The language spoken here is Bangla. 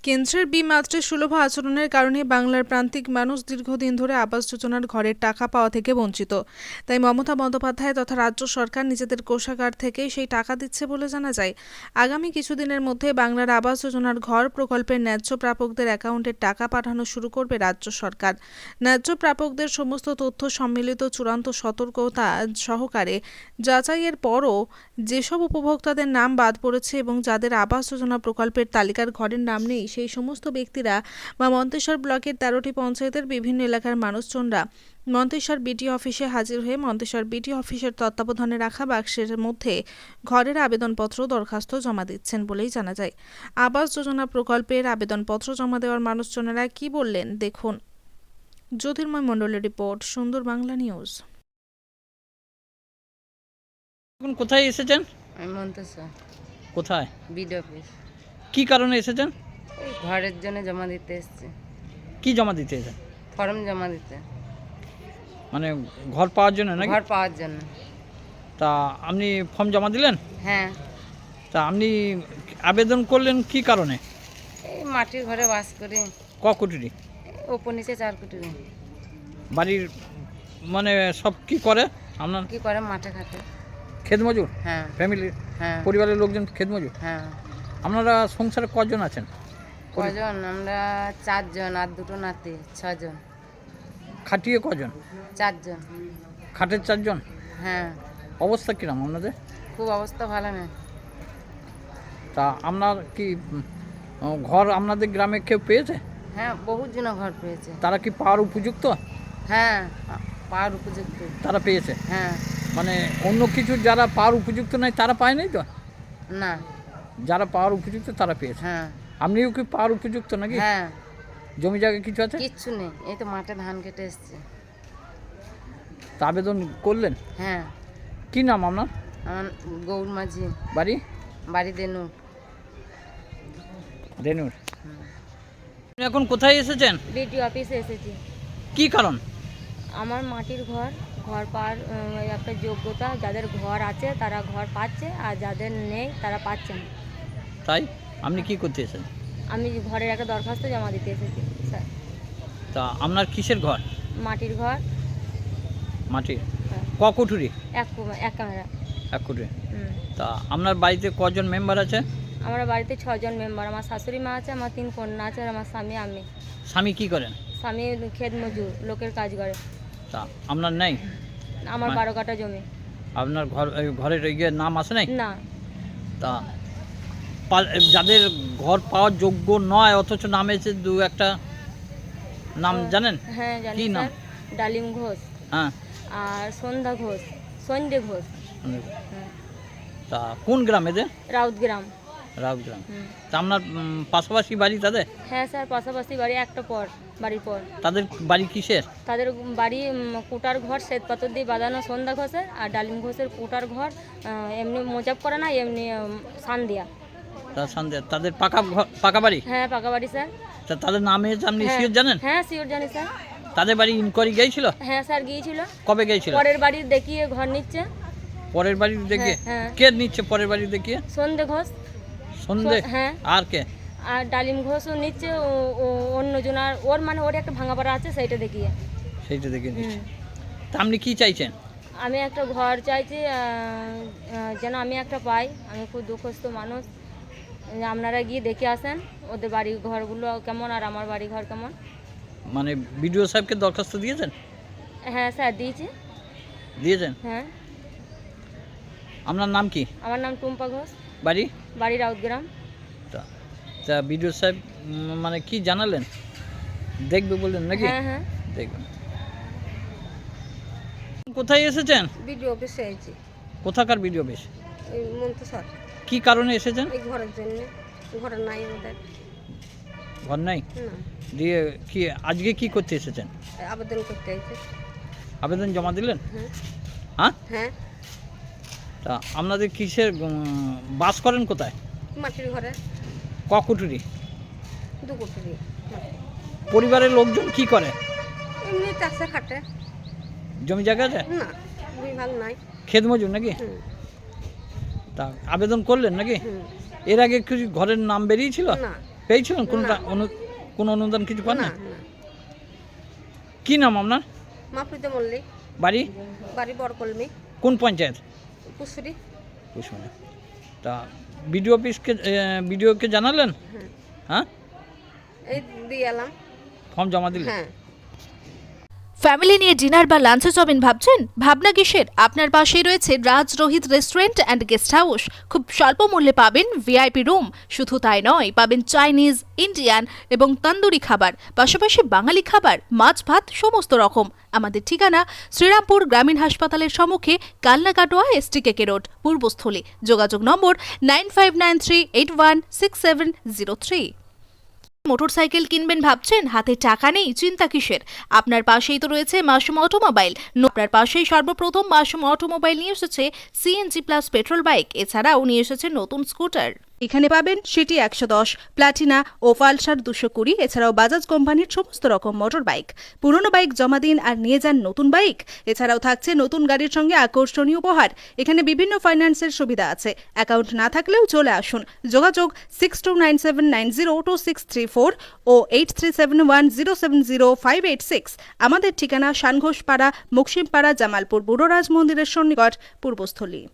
কেন্দ্রের বিমাতৃসুলভ আচরণের কারণে বাংলার প্রান্তিক মানুষ দীর্ঘদিন ধরে আবাস যোজনার ঘরের টাকা পাওয়া থেকে বঞ্চিত। তাই মমতা বন্দ্যোপাধ্যায় তথা রাজ্য সরকার নিজেদের কোষাগার থেকেই সেই টাকা দিচ্ছে বলে জানা যায়। আগামী কিছুদিনের মধ্যে বাংলার আবাস যোজনার ঘর প্রকল্পের ন্যায্য প্রাপকদের অ্যাকাউন্টে টাকা পাঠানো শুরু করবে রাজ্য সরকার। ন্যায্য প্রাপকদের সমস্ত তথ্য সম্মিলিত চূড়ান্ত সতর্কতা সহকারে যাচাইয়ের পরও যেসব উপভোক্তাদের নাম বাদ পড়েছে এবং যাদের আবাস যোজনা প্রকল্পের তালিকার ঘরের নাম নেই, সেই সমস্ত ব্যক্তিরা বা মন্তেশ্বর ব্লকের ১৩টি পঞ্চায়েতের বিভিন্ন এলাকার মানুষজনরা মন্তেশ্বর বিডিও অফিসে হাজির হয়ে মন্তেশ্বর বিডিও অফিসের তত্ত্বাবধানে রাখা বাক্সের মধ্যে ঘরের আবেদনপত্র দরখাস্ত জমা দিচ্ছেন বলেই জানা যায়। আবাস যোজনা প্রকল্পের আবেদনপত্র জমা দেওয়ার মানুষজনেরা কি বললেন দেখুন। জ্যোতির্ময় মণ্ডলের রিপোর্ট, সুন্দর বাংলা নিউজ। এখন কোথায় এসেছেন? আমি মন্তেশ্বর কোথায়? BDO office. কি কারণে এসেছেন? এই ঘরের জন্য জমা দিতে এসেছি। কি জমা দিতে এসেছেন? ফর্ম জমা দিতে। মানে ঘর পাওয়ার জন্য নাকি? ঘর পাওয়ার জন্য। তা আপনি ফর্ম জমা দিলেন? হ্যাঁ। তা আপনি আবেদন করলেন কি কারণে? এই মাটির ঘরে বাস করি। ক কোটি? ওপর নিচে 4 কোটি। বাড়ির মানে সব কি করে আপনার? কি করে মাঠে খাটে। ক্ষেত মজুর? হ্যাঁ। ফ্যামিলির হ্যাঁ। পরিবারের লোকজন ক্ষেত মজুর? হ্যাঁ। আপনারা সংসারে কজন আছেন? কজন? আমরা 4 জন আর 2টো নাতি, 6 জন। খাটিয়ে কজন? 4 জন। খাটের 4 জন? হ্যাঁ। অবস্থা কিরম আপনাদের? খুব অবস্থা ভালো না। তা আপনার কি ঘর আপনাদের গ্রামে কেউ পেয়েছে? হ্যাঁ, বহুত জন ঘর পেয়েছে। তারা কি পাওয়ার উপযুক্ত? হ্যাঁ, পাওয়ার উপযুক্ত। তারা পেয়েছে? হ্যাঁ। মানে অন্য কিছু যারা পাওয়ার উপযুক্ত নাই তারা পায় নাই তো? না। যারা পাওয়ার উপযুক্ত তারা পেয়েছে। হ্যাঁ। আপনিও কি পাওয়ার উপযুক্ত নাকি? হ্যাঁ। জমি জায়গা কিছু আছে? কিচ্ছু নেই, এই তো মাঠে ধান কেটে এসছে। তা আবেদন করলেন? হ্যাঁ। কি নাম আপনার? আমার গৌর মাঝি। বাড়ি? বাড়ি দেনু। রেনুর। আপনি এখন কোথায় এসেছেন? বিডিও অফিসে এসেছি। কি কারণ? আমার মাটির ঘর পাওয়ার একটা যোগ্যতা, যাদের ঘর আছে তারা ঘর পাচ্ছে আর যাদের নেই তারা পাচ্ছে না। তাই আপনি কি করতে এসেছেন? আমি ঘরের একটা দরখাস্ত জমা দিতে এসেছি স্যার। তা আপনার কিসের ঘর? মাটির ঘর। মাটির? হ্যাঁ। ক কুঠুরি? এক ক্যামেরা। 1 কোটি। তা আপনার বাড়িতে কজন মেম্বার আছে? আমার বাড়িতে 6 জন মেম্বার। আমার শাশুড়ি মা আছে, আমার 3 কন্যা আছে, আর আমার স্বামী আমি। স্বামী কি করেন? স্বামী ক্ষেত মজুর, লোকের কাজ করে। তা আপনার নেই? আমার 12 কাঠা জমি। আপনার ঘরের ইয়ে নাম আসে নাই? না। তা যাদের ঘর পাওয়ার যোগ্য নয় অথচ নাম এসে 2-1টা নাম জানেন? হ্যাঁ জানি কি নাম? স্যার। ডালিম ঘোষ হ্যাঁ। আর সন্ধ্যা ঘোষ, সন্ধ্যে ঘোষ। হ্যাঁ। তা কোন গ্রাম এদের? রাউতগ্রাম। রাউতগ্রাম। তা আপনার পাশাপাশি বাড়ি তাদের? হ্যাঁ স্যার, পাশাপাশি বাড়ি, একটা পর বাড়ির পর। তাদের বাড়ি কিসের? তাদের বাড়ি কুটার ঘর শ্বেত পাথর দিয়ে বাঁধানো সন্ধ্যা ঘোষের, আর ডালিম ঘোষের কুটার ঘর এমনি মোজাব করা না, এমনি সান দেয়া। তার সন্ধ্যে তাদের পাকা বাড়ি? হ্যাঁ পাকা বাড়ি স্যার। তা তাদের নাম এসে আপনি হ্যাঁ। শিওর জানেন? হ্যাঁ শিওর জানি স্যার। তাদের বাড়ি ইনকোয়ারি গিয়েছিল? হ্যাঁ স্যার গিয়েছিল। কবে গিয়েছিল? পরের বাড়ির দেখিয়ে ঘর নিচ্ছে। পরের বাড়ি দেখিয়ে? হ্যাঁ। কে নিচ্ছে পরের বাড়ি দেখিয়ে? সন্ধ্যে ঘোষ। সন্ধে? হ্যাঁ। আর কে? আর ডালিম ঘোষও নিচ্ছে অন্যজন, আর ওর একটা ভাঙা পাড়া আছে সেইটা দেখিয়ে। সেইটা দেখে নিচ্ছে। তা আপনি কি চাইছেন? আমি একটা ঘর চাইছি, যেন আমি একটা পাই। আমি খুব দুঃখস্থ মানুষ। আপনারা গিয়ে দেখে আসেন ওদের বাড়ি ঘরগুলো কেমন আর আমার বাড়ি ঘর কেমন। মানে বিডিও সাহেবকে দরখাস্ত দিয়েছেন? হ্যাঁ স্যার দিয়েছি। দিয়েছেন? হ্যাঁ। আপনার নাম কি? আমার নাম টুম্পা ঘোষ। বাড়ি? বাড়ি রাউতগ্রাম। তা বিডিও সাহেব মানে কি জানালেন? দেখবে বললেন নাকি? হ্যাঁ হ্যাঁ দেখবেন। কোথায় এসেছেন? বিডিও অফিসে আইছি। কোথাকার বিডিও অফিস? এই মন্তেশ্বর। কি কারণে এসেছেন? এই ঘরের জন্য। ঘর নাই আমাদের। ঘর নাই? না। দিয়ে কি আজকে কি করতে এসেছেন? আবেদন করতে আইছি। আবেদন জমা দিলেন? হ্যাঁ। হ্যাঁ? হ্যাঁ। তা আপনাদের কিসের বাস করেন কোথায়? মাটির ঘরে। ক কুঠুরি? 2 কোটি। পরিবারের লোকজন কি করে? এমনি চাষে খাটে। জমি জায়গা আছে? না, দুই ভাগ নাই। ক্ষেত মজুর নাকি? হুম। তা আবেদন করলেন নাকি? হুম। এর আগে কি ঘরের নাম বেরিয়েছিল? না। পেয়েছিলেন কোনটা কোনো অনুদান কিছু পান না না? না কি নাম আপনার? মাপরিতে মল্লিক, বাড়ি বাড়ি বরকলমি, কোন পঞ্চায়েত? কুসুরি। কুশমনে। তা বিডিওকে জানালেন? হ্যাঁ, এই দিয়ে এলাম। ফর্ম জমা দিলেন? হ্যাঁ। ফ্যামিলি নিয়ে ডিনার বা লাঞ্চে যাবেন ভাবছেন? ভাবনা কিসের? আপনার পাশেই রয়েছে Raj Rohit restaurant and guest house. খুব স্বল্প মূল্যে পাবেন ভিআইপি রুম। শুধু তাই নয়, পাবেন চাইনিজ, ইন্ডিয়ান এবং তন্দুরি খাবার, পাশাপাশি বাঙালি খাবার, মাছ ভাত সমস্ত রকম। আমাদের ঠিকানা শ্রীরামপুর গ্রামীণ হাসপাতালের সম্মুখে, কালনা-কাটোয়া STKK রোড, পূর্বস্থলী। যোগাযোগ নম্বর 9593816703। মোটরসাইকেল কিনবেন ভাবছেন? হাতে টাকা নেই? চিন্তা কিসের? আপনার পাশেই তো রয়েছে মাসুম অটোমোবাইল। আপনার পাশেই সর্বপ্রথম মাসুম অটোমোবাইল নিয়ে এসেছে CNG প্লাস পেট্রোল বাইক। এছাড়াও নিয়ে এসেছে নতুন স্কুটার। এখানে পাবেন সিটি 110, প্লাটিনা ও পালসার 220, এছাড়াও বাজাজ কোম্পানির সমস্ত রকম মোটর বাইক। পুরনো বাইক জমা দিন আর নিয়ে যান নতুন বাইক। এছাড়াও থাকছে নতুন গাড়ির সঙ্গে আকর্ষণীয় উপহার। এখানে বিভিন্ন ফাইন্যান্সের সুবিধা আছে। অ্যাকাউন্ট না থাকলেও চলে আসুন। যোগাযোগ 6297902634 ও 8371070586। আমাদের ঠিকানা শানঘোষপাড়া, মুকসিমপাড়া, জামালপুর বুড়ো রাজ মন্দিরের সন্নিকট, পূর্বস্থলী।